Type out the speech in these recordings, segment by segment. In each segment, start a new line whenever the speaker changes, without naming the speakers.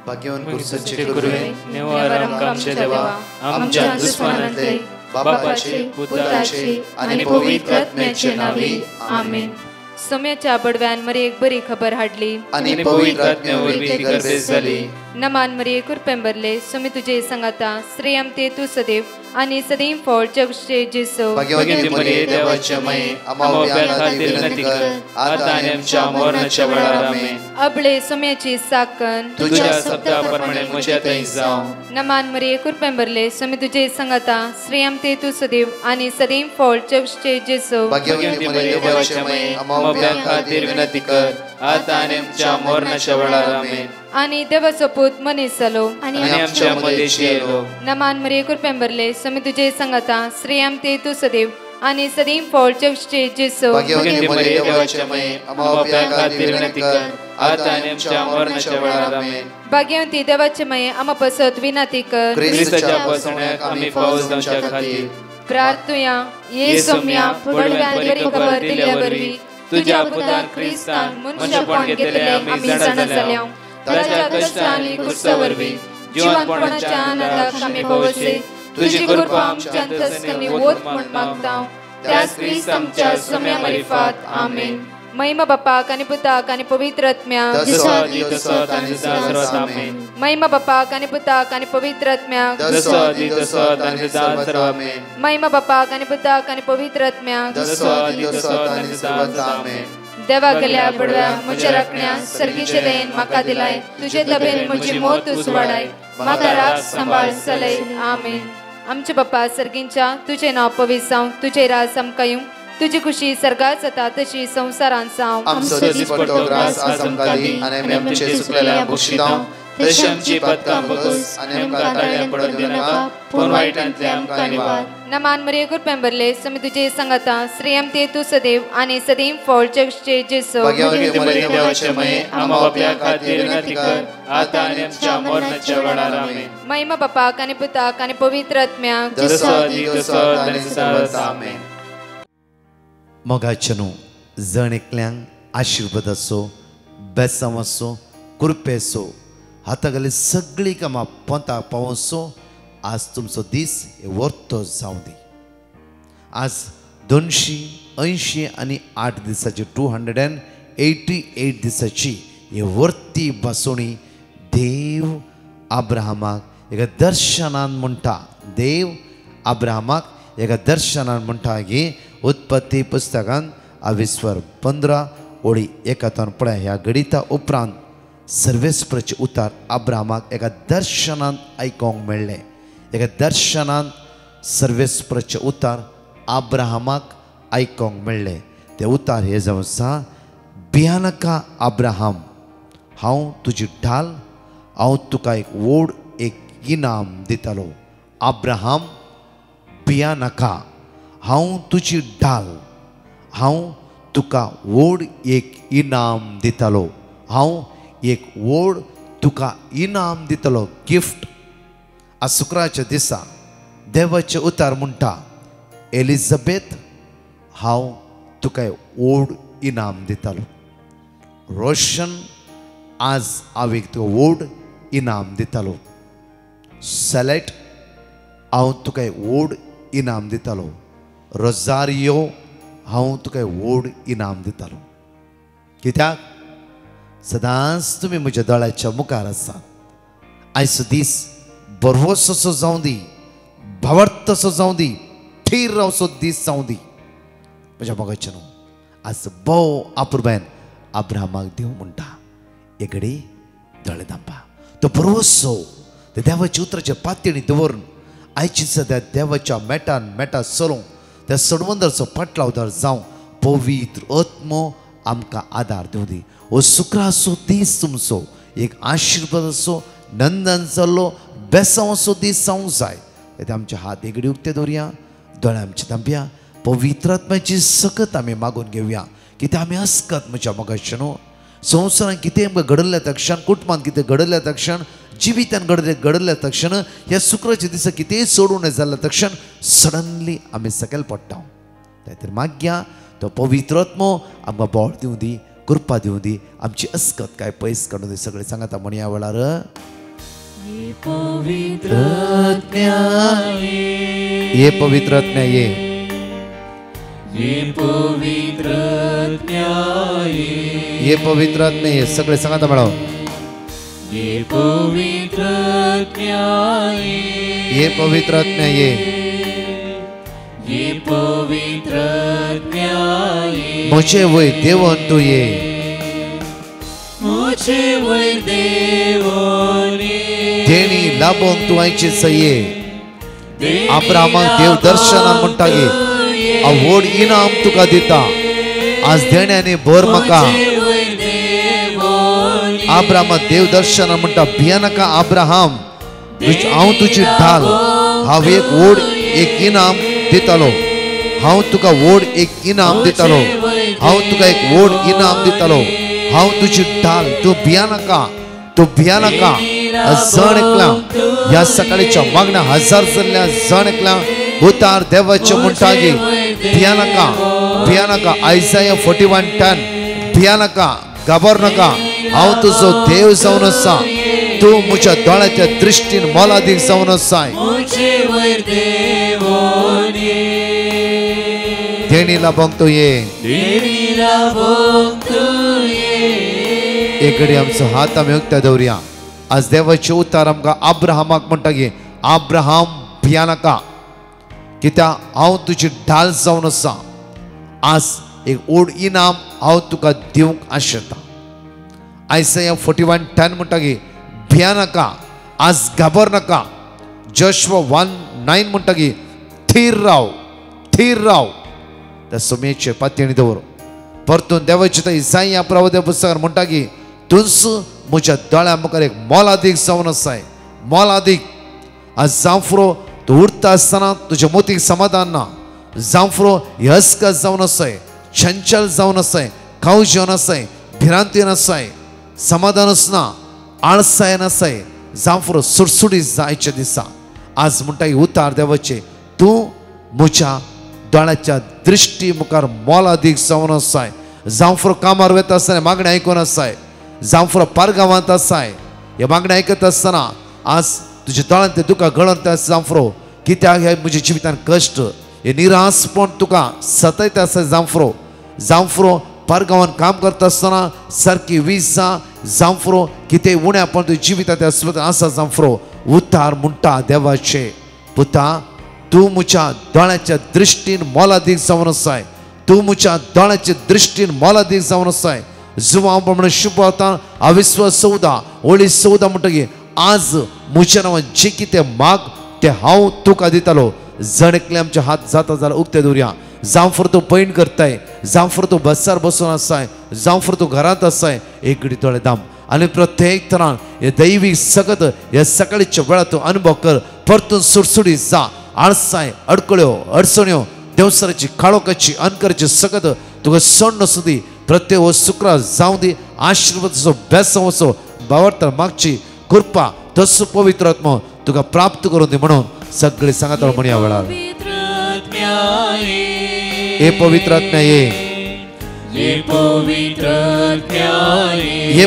भाग्यवान कुर्सचे गुरुवे
निवार आमच्या देवा आमच्या दुश्मनांतले बापाचे पुत्राचे आणि पवित्र आत्म्याचे नावे आमेन.
सोम्याच्या बडव्यान मरी एक बरी खबर हाडली
आणि पवित्र आत्म्यावर ती गर्भेस झाली.
नमान मरी कुरपेंबरले सोमी तुझे संगाता श्रेयम ते तू सदैव आणि सदैव फळ जगचे जेसो.
भाग्यवती मरिये देवाच्या माये आम्हा खातीर विनंती कर आता आणि आमच्या मरणाच्या वेळार आमेन.
अबळे सोम्याची साकन
तुझ्या शब्दाप्रमाणे म्हज्या थंय जावं.
नमान मरी कुरपेंबरले सोमी तुझे संगाता श्रेयम ते तू सदैव आणि सदैव फळ जगचे जेसो.
भाग्यवती मरिये देवाच्या माये आम्हा खातीर विनंती कर आता आणि आमच्या मरणाच्या वेळार आमेन.
आणि देवाचो पूत मनीस जालो
आणि आमच्या मदेशी येलो.
नमान मरी कुरपेंबरले सोमी तुझे संगाता श्रेयम ते तू सदैव आणि सदैव फळ जगचे जेसो.
भाग्यवती मरिये देवाच्या माये आम्हा खातीर विनंती कर आता आणि आमच्या मरणाच्या वेळार आमेन.
भाग्यवती देवाचे माये आम्हा पसत विनंती कर
ख्रिस्ताच्या पासण्याक आम्ही पावस जावच्या खातीर
प्रार्थुया. ये सोम्या बडव्यान बरी खबर दिल्या वरवी तुझ्या पुतान ख्रिस्तान मनुष्यपण घेतले आम्ही जाणा जाल्या. ताच्या कष्टांनी कुर्सावरवी जीवनपणाच्या आनंदाक आम्ही पावसे. तुझी कृपा आमच्या अंतस्करणी वोत म्हण मागता त्याच ख्रिस्त आमच्या सोम्या मरिफात आमेन. महिमा बापाक आणि पुताक आणि पवित्र आत्म्याक महिमा बापाक आणि पुताक आणि पवित्र आत्म्याक महिमा बापाक आणि पुताक आणि पवित्र आत्म्याक देवा गेल्या बडव्या म्हज्या राखण्या सर्गीचे देन म्हाका दिलाय. तुझे तबेन म्हजी मोत तूं वाडाय म्हाका राख सांबाळ चलय आमेन. आमचे बाप्पा सर्गींच्या तुझे नाव पवित्र जावं. तुझे राज आमकां येवं. तुझी खुशी सर्गात जाता तशी संसारांत जावं.
आमचो दिसपट्टो ग्रास आज आमकां दी आनी आमी आमचे सुकलेल्या बक्षितां तशी आमची पातकां बगस आनी आमकां ताळ्यां पडूंक दिनाका पूण वायटांतले आमकां निवार.
नमान मरिये कुरपेंबरले सोमी तुझे संगाता श्रेयम ते तू सदैव आणि सदैव फळ जगचे जेसो.
भाग्यवती मरिये देवाचे माये आम्हा बापया खातीर विनंती कर आता आनी आमच्या मरणाच्या वेळार आमेन.
महिमा बापाक आणि पुताक आणि पवित्र आत्म्याक
आमेन.
मोगाचेनु जण एकल्यांक आशिर्वाद असो बेसांव असो कृपे असो हातागेली सगळी कामां पोंता पावसो. आज तुमचो दीस वर्तो जावं दी. आज 288 दिसाची 288 दिसाची हे वर्ती बसोणी देव अब्राहमाक एका दर्शनान म्हणटा. देव अब्राहमाक एका दर्शनान म्हणटा की उत्पत्ती पुस्तकान 15 ओळी 1 पळय. ह्या गणिता उपरांत सर्वेस्परचे उतार अब्राहमाक एका दर्शनान आयकोंक मेळ्ळे. एका दर्शनान सर्वेस्परचे उतार अब्राहमाक आयकोंक मेळ्ळे. ते उतार हे जावन आसा भियानाका अब्राहम हांव तुजी ढाल हांव तुका एक व्हड एक इनाम दितलो. अब्राहम भियानाका हांव तुजी ढाल हांव तुका व्हड एक इनाम दितलो. हांव एक व्हड तुका इनाम दितलो गिफ्ट. आज शुक्राच्या दिसा देवाचे उतार म्हणटा एलिझाबेथ हांव तुका व्हड इनाम दितलो. रोशन आज हांव एक तुका व्हड इनाम दितलो. सॅलेट हांव तुका व्हड इनाम दितलो. रोजारियो हांव तुका व्हड इनाम दितलो. कित्याक सदांच तुमी म्हज्या दोळ्याच्या मुखार आसात. आयचो दीस बरोसो जावं दी भावार्थसो जावं दी थीर रावसो दीस जावं दी. म्हज्या मोगाचें न्हू आज भोव आपुरबायन अब्राहमाक देव म्हणटा एकडे दोळे धांपा. तो बरोसो ते देवाच्या उतराच्या पातळी दवरून आयची सद्या देवाच्या मेटा सरोंक त्या सडवंदरचो पाटलावदार जावं पवित्र आत्मो आमकां आदार दिवं दी. हो शुक्राचो दीस तुमचो एक आशिर्वाद असो नंदन जाल्लो बेसांव असो दीस जावंक जाय. ते आमचे हात एगडी उक्ते दवरया दोळे आमचे धांपया. पवित्र आत्म्याची सकत आमी मागून घेवया कित्याक आमी अस्कत म्हज्या मोगाचें न्हू. संवसारांत कितें घडल्या तक्षण कुटुंबांत कितें घडल्या तक्षण जिवितान घडल्या तक्षण ह्या शुक्राच्या दिसा कितेंय सोडून जाल्ल्या तक्षण सडनली आमी सकयल पडटा. त्या मागया तो पवित्र आत्मो आमकां बळ दिवं दी कृपा दिवं दी. आमची अस्कत काय पयस काडून दी. सगळे सांगात म्हणया वेळार
पवित्र आत्म्या
ये पवित्र आत्म्या ये
पवित्र आत्म्या
ये पवित्र आत्म्या ये सगळे सांगा म्हणा
ये पवित्र आत्म्या
ये पवित्र आत्म्या ये
पवित्र आत्म्या
मुझे वय देवोन तू ये
मुझे वय देवोन
देणी लाभोंक तू आयची सये अब्राहमाक देव दर्शनान म्हणटा गे आ व्हड इनाम तुका दिता आज देण्याने भर म्हाका अब्राहमाक देव दर्शनान म्हणटा भियानाका अब्राहम हांव तुजी ढाल हांव एक व्हड एक इनाम दितालो हांव तुका व्हड एक इनाम दितालो हांव तुका एक व्हड इनाम दितालो हांव तुजी ढाल तू भियानाका जण एकला ह्या सकाळीच्या मागण्या हजार जाल्ल्या जण एकला उतार देवाचे म्हणटागे भियानाका आयसाया 41:10 भियानाका घाबरनाका हांव तुजो देव जावन आसा तू म्हज्या दोळ्याच्या दृश्टीन मोलादीक जावन आसाय देणी लाभोंक तू ये एक घडी आमचो हात आमी उक्त्या दवरया आज देवाचे उतार आमकां अब्राहमाक म्हणटा गे अब्राहम भियानाका कित्याक हांव तुजी ढाल जावन आसा आज एक व्हड इनाम हांव तुका दिवंक आशेता आयसाया 41:10 म्हणटा गे भियानाका आज घाबरनाका जोशुआ 1:9 म्हणटा गे थीर राव त्या सोम्याचे पातयेणी दवर परतून देवाचे त्या इसाया प्रवाद्या पुस्तकान म्हणटा गे तुंस म्हज्या दोळ्या मुखार एक मोलादीक जावन आसाय मोलादीक आज जांफरो तूं उरता आसतना तुज्या मोतीक समाधान ना जांफरो हस्का जावन आसाय चंचल जावन आसाय खाव जेवन आसाय भिरांतीन आसाय समाधानच ना आळसायन आसाय जांफरो सुडसुडीत जायच्या दिसा आज म्हणटा उतार देवाचे तूं म्हज्या दोळ्याच्या दृश्टी मुखार मोलादीक जावन आसाय जांफरो कामार वता आसतना मागणी आयकून आसाय जांफरो पारगांवांत आसाय हे मागणी आयकत आसतना आज तुज्या दोळ्यान ते तुका गळोन ते जांफरो कित्याक हे म्हज्या जिवितान कश्ट हे निरासपण तुका सतयता आसा जांफरो पारगांवान काम करता आसतना सारकी वीज जांफरो कितें उण्या पण तुज्या जिवितांत आसा जांफरो उतार म्हणटा देवाचे पुता तूं म्हज्या दोळ्याच्या दृश्टीन मोलादीक जावन आसाय तूं म्हज्या दोळ्याच्या दृश्टीन मोलादीक जावन आसाय जुवा प्रमाणे शुभ आता अविश्वास सौदा होळी सौदा म्हणटकीर आज म्हज्या नांवान जे कितें माग ते हांव तुका दितालो जण एकले आमचे हात जाता जाल्यार उक्ते दवरया जांफर तूं पैण करताय जांफर तूं बसार बसून आसाय जांफर तूं घरांत आसाय एक घडी दोळे दाम आनी प्रत्येक तरान हे दैवीक सगत हे सकाळीच्या वेळार तूं अनुभव कर परतून सुडसुडीत जा आळसाय अडकळ्यो अडचण्यो देवसराची काळोखाची अनकराची सगत तुका सण सुदी प्रत्येक शुक्रार जावं दी आशिर्वादाचो बेसव असो भावार्थान मागची कृपा तसो पवित्र आत्मो तुका प्राप्त करून दी म्हणून सगळे सांगात म्हणया वेळार हे पवित्र आत्म्या ये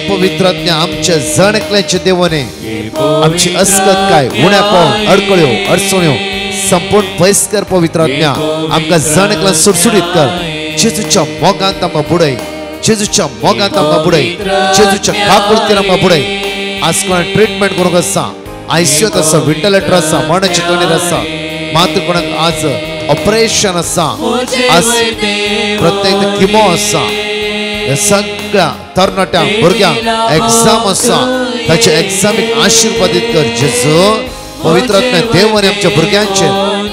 पवित्र आत्म्या आमच्या जण एकल्याचे देवाने आमची अस्कत काय उण्यापण अडकळ्यो अडचण्यो संपूर्ण पयस कर पवित्र आत्म्या आमकां जण एकल्या सुडसुडीत कर जेजूच्या मोगांत आमकां बुडय जेजूच्या मोगांत आमकां बुडय जेजूच्या काकुळतीन आमकां बुडय आज कोणाक ट्रीटमेंट करूंक आसा आयसीयूत आसा व्हेंटिलेटर आसा मरणाच्या कडेर आसा मात्र कोणाक आज ऑपरेशन आसा आज प्रत्येक किमो आसा हे सगळ्या तरणाट्या भुरग्यांक एग्जाम आसा ताच्या एग्जामीक आशिर्वादीत कर जेजू पवित्र आत्म्या देवान आमच्या भुरग्यांचे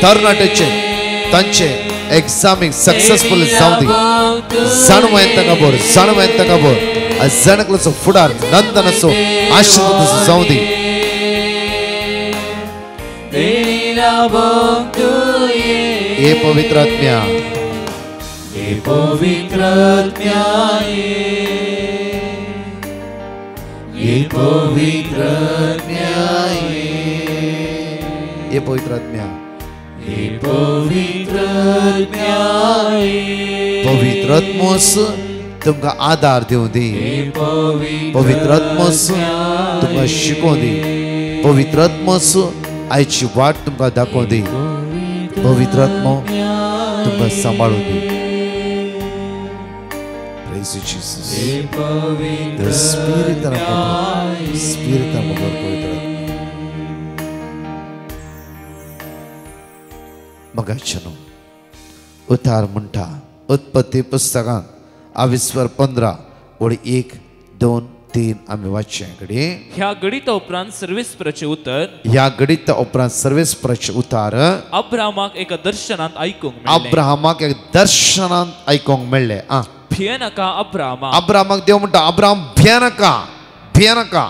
तरणाट्याचे तांचे एग्जामीक सक्सेसफुल जावं दी जाणवा ताका बोर आज जणकलाचो फुडार नंदनाचो आशिर्वाद जावं दी हे पवित्र आत्म्या हे पवित्र आत्म्या हे पवित्र आत्म्या हे पवित्र आत्म्या हे पवित्र आत्म्या पवित्र आत्मोस तुमकां आधार दिवं दी पवित्र आत्मोस तुमकां शिकोवं दी पवित्र आत्मो आयची वाट तुमकां दाखोव दी. पवित्र आत्मो तुमकां सांबाळूं दी. Praise you, Jesus. The Spirit of God, Spirit of God, पवित्र आत्मा. मगाच्यान उतार म्हणटा उत्पत्ती पुस्तकांत 22:15 ओळी 1, 2, 3 आम्ही वाचया कडे.
ह्या गणिता उपरांत सर्वेस्पराचे उतर.
ह्या गणिता उपरांत सर्वेस्पराचे उतार
अब्राहमाक एका दर्शनांत आयकूंक मेळ्ळें.
अब्राहमाक एक दर्शनांत आयकूंक मेळ्ळें.
भियेनाका अब्राहमा.
अब्राहमाक देव म्हणटा अब्राहम भियेनाका, भियेनाका.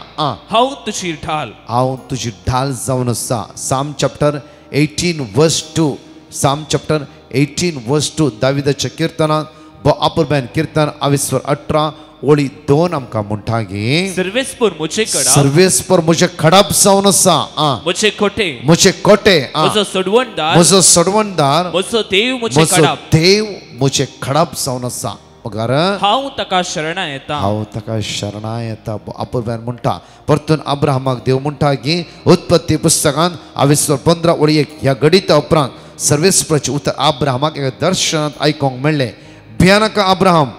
हांव तुजी ढाल.
हांव तुजी ढाल जावन आसा. साम चॅप्टर 18 वर्स 2. साम चॅप्टर 18 वर्स 2 दाविदाच्या कीर्तनांत बो आपुरब्यान कीर्तन 22:18 ओळी 2 आमकां म्हणटा की
सर्वेस्पर मुझे कडा.
सर्वेस्पर म्हजे खडप जावन आसा.
मुझे कोटे.
म्हजे कोटे.
म्हजो सडवणदार.
म्हजो सडवणदार.
म्हजो देव मुझे
म्हजो
खडप.
देव म्हजे खडप जावन आसा. मगर
हांव ताका शरणा येता.
हांव ताका शरणा येता. आपुरब्यान म्हणटा. परतून अब्राहमाक देव म्हणटा की उत्पत्ती पुस्तकांत 22:15 ओळी 1 ह्या गणिता उपरांत सर्वेस्पराचे उतर अब्राहमाक एका दर्शनांत आयकूंक मेळ्ळें. भियानाका अब्राहम,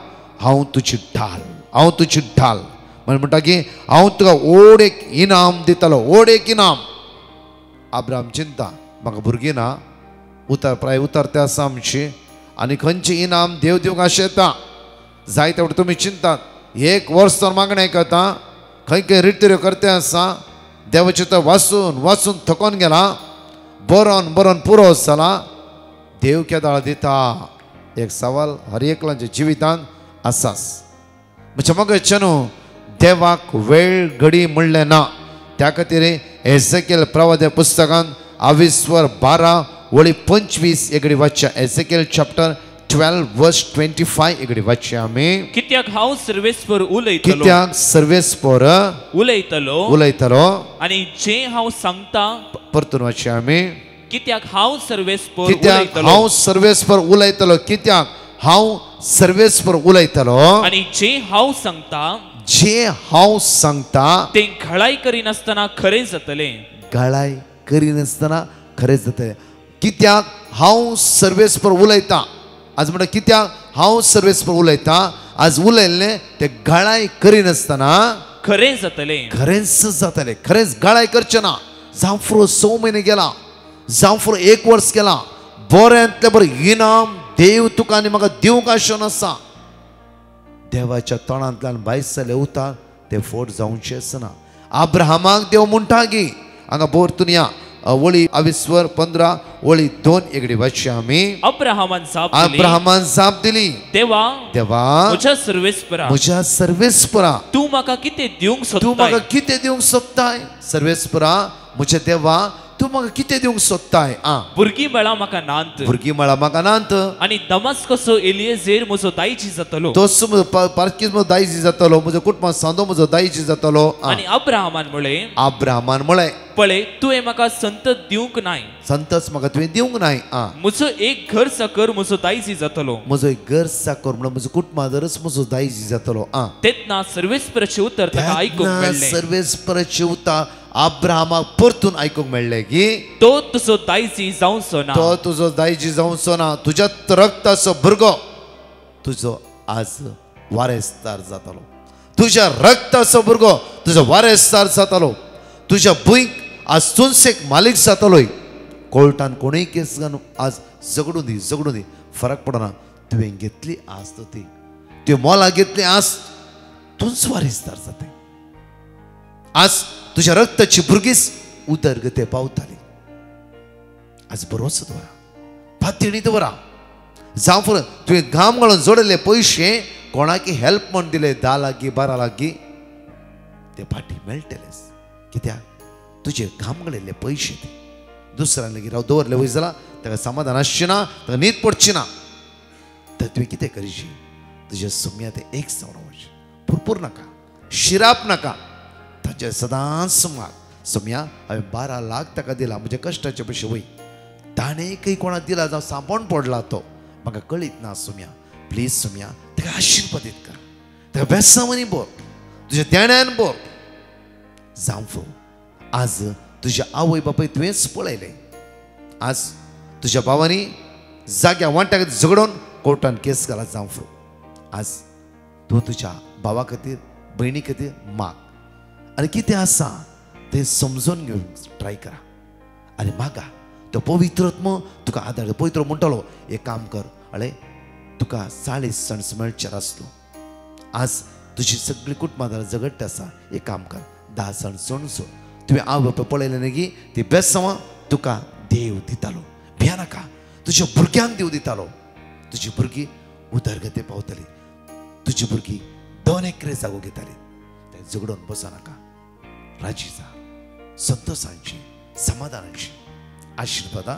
हांव तुजी ढाल, हांव तुजी ढाल. म्हणटा की हांव तुका ओड एक इनाम दितलो, ओड एक इनाम. अब्राहम चिंता म्हाका भुरगीं ना. उतर प्राय उतर ते आसा आमची. आनी खंयचे इनाम देव दिवंक आशेता. जाय तेवटें तुमी चिंतात. 1 वर्स तर मागणें आयकता. खंय खंय रिट्यो करते आसा. देवाचें तर वाचून वाचून थकोन गेला. बरोवन बरोवन पुरो जाला. देव केदाळ दिता. एक सवाल हर एकल्याच्या जिवितांत आसाच. म्हणजे मग चनू देवाक वेळ घडी म्हणलें ना. त्या खातीर एझेकिएल प्रवादे पुस्तकांत 22:12 ओळी 25 एगडी वाचया. एझेकिएल चॅप्टर 12 वर्स 25 एगडी वाचया आमी.
कित्याक हांव सर्वेस्पर उलयतलो.
कित्याक सर्वेस्पर उलयतलो.
आनी जें हांव सांगता.
परतून वाचया आमी.
कित्याक हांव सर्वेस्पर
कित्याक
उलयतलो.
हांव सर्वेस्पर उलयतलो. कित्याक हांव सर्वेस्पर उलयतलो.
आनी जें हांव सांगता.
जे हांव सांगता
तें घळाय करिनासतना खरें जातलें.
गळाय करिनासतना खरें जातलें. कित्याक हांव सर्वेस्पर उलयता. आज म्हणटा कित्याक हांव सर्वेस्पर उलयता. आज उलयल्लें तें गळाय करिनासतना
खरें जातलें.
खरेंच जातलें. खरेंच गळाय करचें ना. जावं फुरो 6 म्हयने गेला. जावं फुरो 1 वर्स गेला. बऱ्यांतलें बरें इनाम देव तुका आनी म्हाका दिवंक आशेन आसा. देवाच्या तोंडांतल्यान भायर जाले उतार ते फोट जावचेच ना. अब्राहमाक देव म्हणटा की हांगा परतून या ओळी 22:15 ओळी 2 एगडी वाचया आमी.
अब्राहमान
जाप दिली.
देवा
म्हज्या सर्वेस्परा
तूं म्हाका कितें दिवंक सोदताय.
तूं म्हाका कितें दिवंक सोदताय. सर्वेस्परा म्हज्या देवा तूं म्हाका कितें दिवंक सोदताय.
भुरगीं मेळा म्हाका नांत.
भुरगीं मेळा म्हाका नांत.
आनी दमास्कसो एलिएझर म्हजो दायजी जातलो.
तोच पार्कीस म्हजो दायजी जातलो. म्हजो कुटुंबांत सांदो म्हजो दायजी जातलो.
आनी अब्राहमान
म्हळें
पळय तुवें म्हाका संतत दिवंक नाय.
संतच म्हाका तुवें दिवंक नाय.
म्हजो एक घर साकर म्हजो दायजी जातलो.
म्हजो एक घर साकर म्हणून म्हजो कुटुंबादरच म्हजो दायजी जातलो.
तेन्ना सर्वेस्पराचें उतर ताका आयकूंक मेळ्ळें.
सर्वेस्पराचें उतर अब्राहमाक परतून आयकूंक मेळ्ळें की
तो तुजो दायजी जावचो ना.
तो तुजो दायजी जावचो ना. तुज्या रक्ताचो भुरगो तुजो आज वारेस्तार जातलो. तुज्या रक्ताचो भुरगो तुजो वारेस्तार जातलो. तुज्या भुंयक आज चुनसेक मालीक जातलोय. कोर्टान कोणूय केस घालून आज झगडून दी फरक पडना. तुवें घेतली आस ती तुवें मोला घेतली आस तूंच वारेस्तार जाता. आज तुज्या रक्ताची भुरगीच उदरगते पावताली. आज बरोच दवरा. फातीणी दवरा. जावं फुडें तुवें घाम घालून जोडले पयशे कोणाकी हेल्प म्हण दिले 10 लाख 12 लाख ते फाटी मेळटलेच. कित्याक तुजे घाम घालिल्ले पयशे ते दुसऱ्यान लेगीत हांव दवरले वय जाल्यार ताका समाधान आसचें ना. ताका न्हीद पडची ना. तर तुवें कितें करची. तुजे सुम्या ते एक जावन वच. पुरपूर नाका. शिराप नाका. ताचे सदांच माग. सुम्या हांवें 12 लाख ताका दिला. म्हजे कश्टाचे पयशे वय. ताणें कोणाक दिला जावं सांपोण पडला तो म्हाका कळीत ना. सुम्या प्लीज सुम्या ताका आशिर्वादीत कर. ताका बेसांवनी बोर. तुज्या देण्यान बोर. जावं आज तुझ्या आवय बापाय तुवेंच पळयले. आज तुझ्या भावांनी जाग्या वांट्या खातीर झगडून कोर्टान केस घाला जावं फुरो. आज तूं तुज्या भावा खातीर भयणी खातीर माग आनी कितें आसा तें समजून घेवंक ट्राय करा आनी मागा. तो पवित्रत्म तुका आदार. पवित्र म्हणटलो एक काम कर, अळे तुका 40 सण मेळचेर आसलो. आज तुजी सगळी कुटुंबां झगडटा आसा. एक काम कर, 10 सण सोड. तुवें आवय बापाय पळयलें न्ही की ती बेसांवां तुका देव दितालो. भिया नाका, तुज्या भुरग्यांक देव दितालो. तुजी भुरगीं उदरगती पावतली. तुजी भुरगीं 2 एकरे जागो घेताली. ते झगडून बसनाका. राजी जा. संतोषांची, समाधानाची आशीर्वादा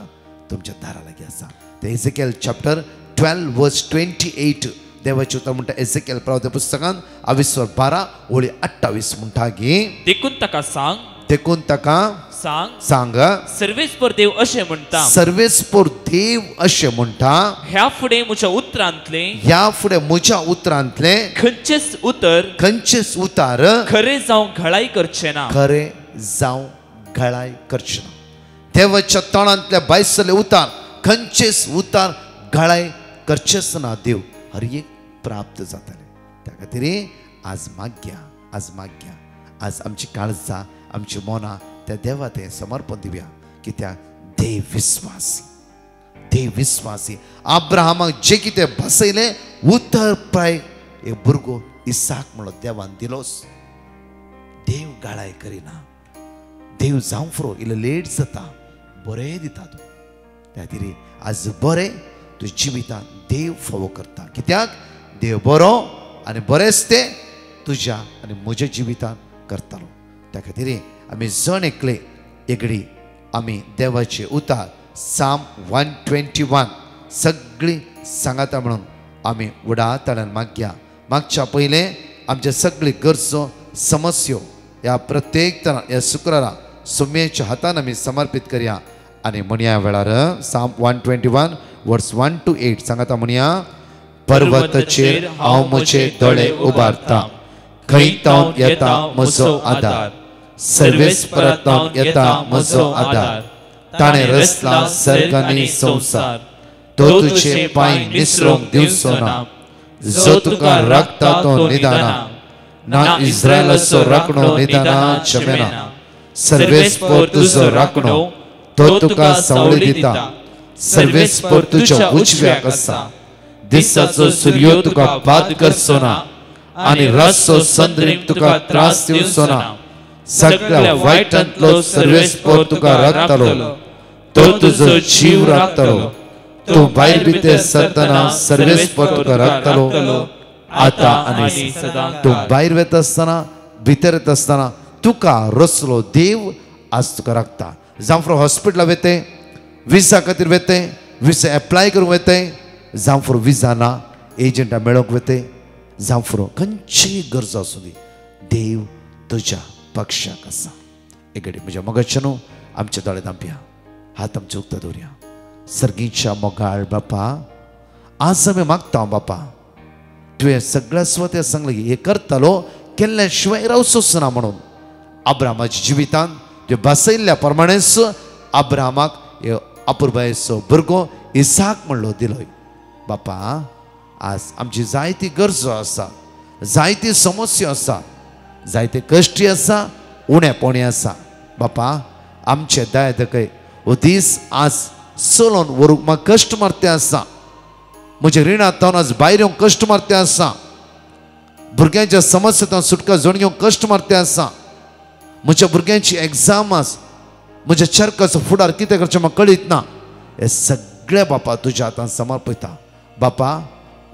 तुमच्या दारा लागीं आसा. ते एझेकिएल चॅप्टर 12 वर्स 28 देवाचे उतर म्हणटा. एझेकिएल प्रवादी पुस्तकान 22:12-28 म्हणटा की
देखून ताका सांग,
देखून ताका सांग,
सर्वेस्पर देव अशें म्हणटा,
सर्वेस्पर देव अशें म्हणटा,
ह्या फुडें म्हज्या उतरांतले,
ह्या फुडें म्हज्या उतरांतले खंयचेच उतार
खरे जावं घळाई करचे ना.
खरे जावं घळाई करचे ना. देवाच्या तोंडांतले भायर सरले उतार खंयचेच उतार घळाई करचेच ना. देव हर एक प्राप्त जातले. त्या खातीर आज माग्या. आज आमची काळजां, आमची मोना त्या देवा ते समर्पण दिवया. कित्याक देव विस्वासी अब्राहमाक जे कितें बसयले उत्तर प्राय एक भुरगो इसाक म्हणून देवान दिलोस. देव गाळाय करिना. देव जावं फुरो इल्लो लेट जाता, बरें दिता तूं. त्या खातीर आज बरें तुज्या जिवितांत देव फावो करता. कित्याक देव बरो आनी बरेंच ते तुज्या आनी म्हज्या जिवितांत करतालो. त्या खातीर आमी जण एकले एकडी आमी देवाचे उतार साम 121 सगळी सांगाता म्हणून आमी उडाताळ्यान मागया. मागच्या पयले आमचे सगळी गरजो समस्यो ह्या प्रत्येक ह्या शुक्रारा सोम्याच्या हातान आमी समर्पित करया. आनी म्हणया वेळार साम 121 वर्स 1 to 8 सांगाता म्हणया. पर्वताचेर हांव म्हजे दोळे उबारता, खंय तावन येता म्हजो आदार. सर्वेस्परांतल्यान येता म्हजो आदार. ताणें रचला सर्ग आनी संवसार. तो तुजे पांय निसरूंक दिवचो ना. जो तुका राखता तो निदाना, ना इस्रायलाचो राखणो निदाना जमेना. सर्वेस्पर तुजो राखणो तो तुका सावळी दिता. सर्वेस्पर तुज्या उजव्याक आसा. दिसाचो सूर्य तुका बाद करचो ना आनी रातचो चंद्रीक तुका त्रास दिवचो ना. सगळ्या वायटांतलो सर्वेस्पर तुका राखतलो. तो तुजो जीव राखतलो. तूं भायर भितर सरतना सर्वेस्पर तुका राखतलो. आता आनी तूं भायर वता आसतना भितर येता आसतना तुका रचलो देव आज तुका राखता. जावं फॉर हॉस्पिटलां वेते, विजा खातीर वेते, विजा एप्लाय करूंक वेते, जावं फॉर विजा ना एजंटा मेळोवंक वेते, जावं फॉर खंयचीय गरज आसूं दी, देव तुज्या पक्षाक आसा. एकडे म्हज्या मोगाच्यान आमचे दोळे धांपया, हात आमचे उक्ते दवरया. सर्गीच्या मोगाळ बापा, आज आमी मागता बापा, तुवें सगळ्या स्वत्या सांगलें की हे करतलो केल्ल्या शिवाय रावचोच ना म्हणून. अब्रामाच्या जिवितांत जे बसयल्ल्या प्रमाणेच अब्रामाक अपुर्बायेचो भुरगो इसाक म्हणलो दिलोय. बापा, आज आमची जायती गरजो आसा, जायती समस्या आसा, जायते कश्टी आसा, उणेपणी आसा. बापा, आमचे दया दखय हो दीस आज चलोवन व्हरूंक म्हाका कश्ट मारते आसा. म्हज्या रिणांतल्यान आज भायर येवंक कश्ट मारते आसा. भुरग्यांच्या समस्येंतल्यान सुटका जावन घेवंक कश्ट मारते आसा. म्हज्या भुरग्यांची एग्जामास, म्हज्या चर्काचो फुडार कितें करचें म्हाका कळीत ना. हे सगळे बापा तुज्या हातांत समर्पिता. बापा,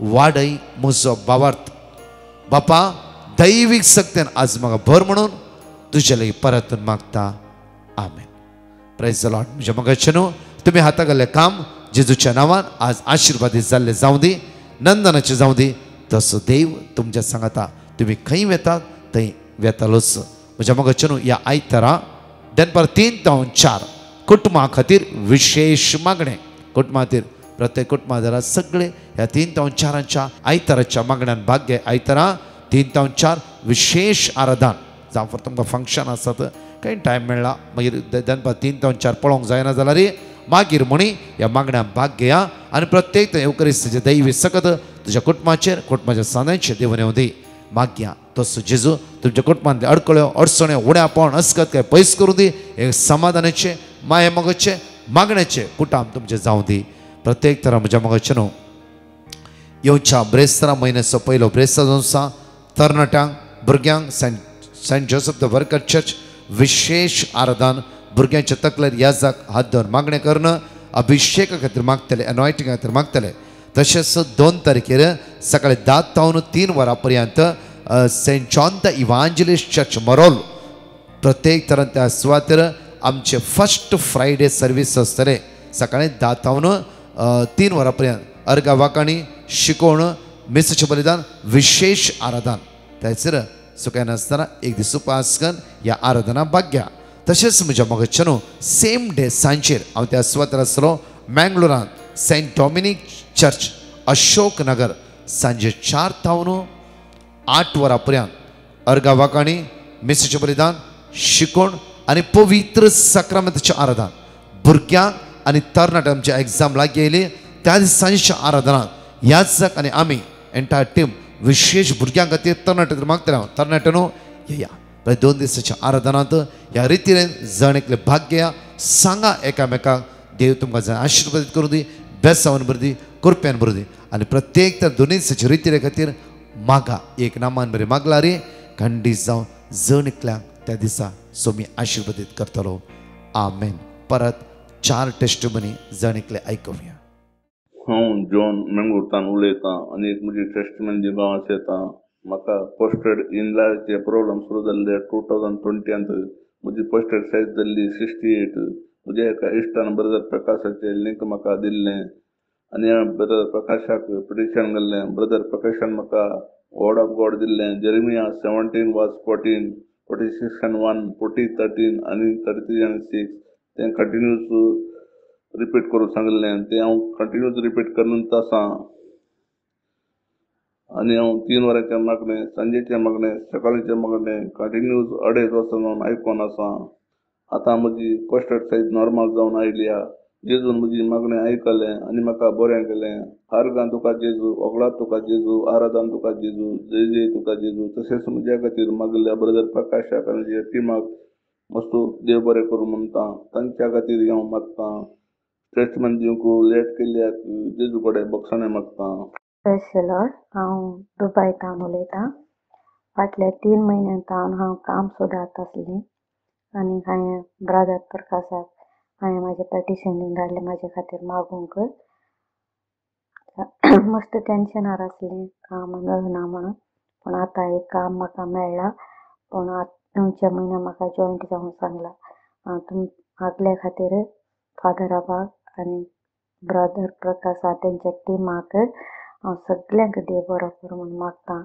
वाडय म्हजो भावार्थ. बापा, दैवीक शक्तीन आज म्हाका भर म्हणून तुजे लागीं परतून मागता. आमेन. Praise the Lord. म्हज्या मोगाच्यान तुमी हाता घाल्लें काम जेजूच्या नांवान आज आशिर्वादीत जाल्लें जावं दी, नंदनाचें जावं दी. तसो देव तुमच्या सांगाता. तुमी खंय वेतात थंय वेतालोच. म्हज्या मोगाच्यान ह्या आयतारा दनपार 3 ते 4 कुटुंबा खातीर विशेष मागणे. कुटुंबा खातीर प्रत्येक कुटुंबादारा सगळे ह्या 3 ते 4 आयताराच्या मागण्यान भाग घे. आयतारा 3 ते 4 विशेष आराधन. जावं फक्त तुमकां फंक्शन आसत, काही टायम मेळ्ळा मागीर दनपार 3 ते 4 पळोवंक जायना जाल्यार मागीर म्हणी ह्या मागण्या भाग घेया आनी प्रत्येक एवकरिस्ताचे दैवी सकत तुज्या कुटुंबाच्या सान्यांचेर देवान येवं दी मागया तसो जेजू तुमच्या कुटुंबांतले अडकळ्यो अडचण्यो उण्यापण अस्कत काय पयस करूं दी एक समाधानाचे माये मोगाचे मागण्याचे कुटाम तुमचे जावं दी प्रत्येक तरा म्हज्या मोगाचे न्हू येवच्या ब्रेस्तारा म्हयन्याचो पयलो ब्रेस्तार जोसा तरणाट्यांक भुरग्यांक saint Joseph the worker church विशेष आराधन भुरग्यांच्या तकलेर याजाक हात धरून मागणें करणं अभिषेका खातीर मागतले एनॉयटिंगा खातीर मागतले तशेंच 2 तारखेर सकाळी 10 तावन 3 वरां पर्यंत Saint John the Evangelist Church Marol प्रत्येक तरान त्या सुवातेर आमचे फर्स्ट फ्रायडे सर्वीस आसतले सकाळी 10 तावन 3 वरां पर्यंत अर्गा वाकाणी शिकोवण मिसाचें बलिदान विशेष आराधन थंयसर सुक्या नासतना एक दीस उपास करून ह्या आराधना भाग घ्या तशेंच म्हज्या मोगाचे न्हू सेम डे सांजेर हांव त्या सुवातेर आसलो मँगलोरांत Saint Dominic church Ashok Nagar सांजे 4 तावन 8 वरां पर्यंत अर्गा वाकाणी मिसाचें बलिदान शिकोवण आनी पवित्र सक्रामेंताचें आराधन भुरग्यांक आनी तरणाट्यांच्या एग्जाम लागीं येयली त्या दिसांच्या आराधनांत ह्याच आनी आमी एंटायर टीम विशेष भुरग्यां खातीर तरणाटे मागतले हांव तरणाट्यानो येया 2 दिसाच्या आराधनांत ह्या रितीन जण एकले भाग घेया सांगा एकामेकाक देव तुमकां जाय आशिर्वादीत करूं दी बेसावन बरें दी कृपेन बरें दी आनी प्रत्येक त्या 2 दिसाच्या रितीरे खातीर मागा एक नामान बरें मागला रे खंडीत जावं जण एकल्यांक त्या दिसा सोमी आशिर्वादीत करतलो आमेन परत 4 टेस्टिमनी जण एकले आयकुया
हांव जॉन मंगळूरतान उलयतां आनी एक म्हजी टेस्टमेंट दिवपाक आस येता म्हाका पोस्टेड इनलाचे प्रॉब्लम सुरू जाल्ले 2020 म्हजी पोस्टेड सायज जाल्ली 68 म्हज्या एका इश्टान ब्रदर प्रकाशाचें लिंक म्हाका दिल्लें आनी हांवें ब्रदर प्रकाशाक पिटिशन घाल्लें ब्रदर प्रकाशान म्हाका वर्ड ऑफ गॉड दिल्लें जेरेमिया 17:14 46:1 40:13 आनी 33:6 तें कंटिन्यूस रिपीट करूंक सांगिल्लें तें हांव कंटिन्यूस रिपीट करत आसां आनी हांव 3 वरांचें मागणें सांजेचें मागणें सकाळचें मागणें कंटिन्यूस 2.5 वर्सां जावन आयकोन आसां आतां म्हजी पोस्टेड सायज नॉर्मल जावन आयल्या जेजून म्हजी मागणें आयकलें आनी म्हाका बरें केलें आर्गां तुका जेजू ओगलात तुका जेजू आराधन तुका जेजू जय जय तुका जेजू तशेंच म्हज्या खातीर मागल्या ब्रदर प्रकाशाक आनी म्हज्या टिमाक मस्तू देव बरें करूं म्हणटा तांच्या खातीर हांव मागतां स्टेटमेंट दिवंक लेट केल्याक जेजू कडेन बक्षाणें मागतां
लॉर्ड हांव दुबयतान उलयतां फाटल्या 3 म्हयन्यांत हांव काम सोदात आसलें आनी हांवें ब्रदर प्रकाशाक हांवें म्हाजें पेटिशन दिवन धाडलें म्हाजे खातीर मागूंक मस्त टेन्शनार आसलें काम मेळना म्हणून पूण आतां एक काम म्हाका मेळ्ळां पूण येवच्या म्हयन्याक म्हाका जॉयंट जावंक सांगलां हांव तुमच्या खातीर फादराबाक आनी ब्रदर प्रकाश तेंच्या टिमाक हांव सगळ्यांक देव बरो करूं म्हूण मागतां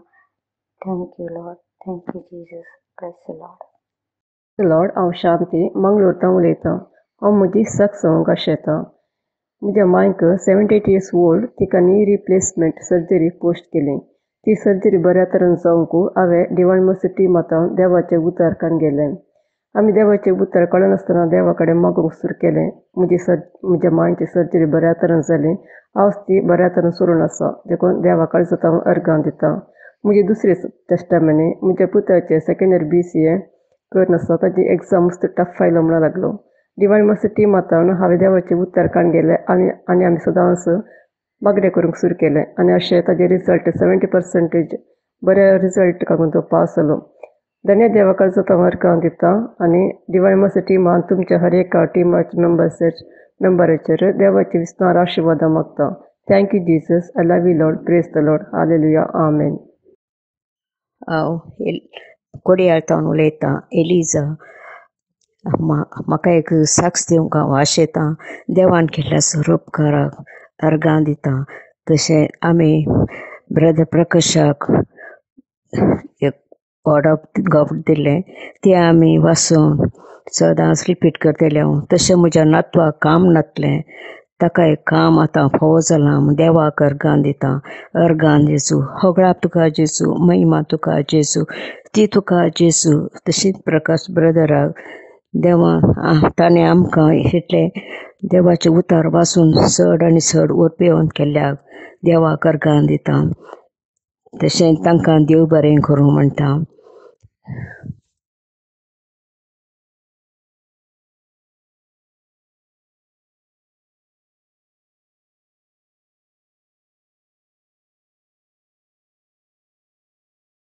thank you Lord thank you Jesus praise
Lord हांव शांती मंगळूरतां उलयतां हांव म्हजी सत्संग आशेतां म्हज्या मांयक 78 years ओल्ड तिका नी रिप्लेसमेंट सर्जरी पोस्ट केली ती सर्जरी बऱ्या तरेन जावंक हांवें डिवायन मर्सी टिमांत देवाचें उतर काण गेलें आमी देवाचें उतर कळनासतना देवा कडेन मागूंक सुरू केलें म्हज्या मांयची सर्जरी बऱ्या तरेन जाली हांव ती बऱ्या तरेन सुरून आसा देखून देवा कडेन सुद्दां हांव अर्गां दितां म्हजी दुसरी टेस्टामेनी म्हज्या पुताचे सेकंड इयर BCA करनासता ताजी एग्जाम मस्त टफ आयलो म्हणून लागलो डिवायन मर्सी टिमांत हांवें देवाचें उतर काण गेलें आनी आमी सदांच मागणें करूंक सुरू केलें आनी अशें ताजे रिजल्ट 70% बरे रिजल्ट काडून तो पास जालो धन्य देवा कडेन हांव अर्गां दितां आनी डिवायन मर्सी टिमान तुमच्या हर एका टिमाच्या मेंबराचेर देवाची विस्तार आशिर्वाद मागता thank you Jesus I love you Lord praise the Lord hallelujah amen
हांव कोडयाळतावन उलयतां एलिजा म्हाका एक साक्ष दिवंक हांव आशेतां देवान केल्ल्या स्वरूपकाराक अर्गां दितां तशें आमी ब्रदर प्रकाशाक एक वर्ड ऑफ गॉड दिल्लें तें आमी वाचून सदांच रिपीट करतलें हांव तशें म्हज्या नातवाक काम नासलें ताका एक काम आतां फावो जालां देवाक अर्गां दितां अर्गां जेजू होगळाप तुका जेजू महिमा तुका जेजू ती तुका जेजू तशीच प्रकाश ब्रदराक देवा ताणें आमकां इतले देवाचे उतार वाचून चड आनी चड वरपेवंत केल्ल्याक देवाक अर्गां दिता. तशेंच तांकां देव बरें करूं म्हणटा.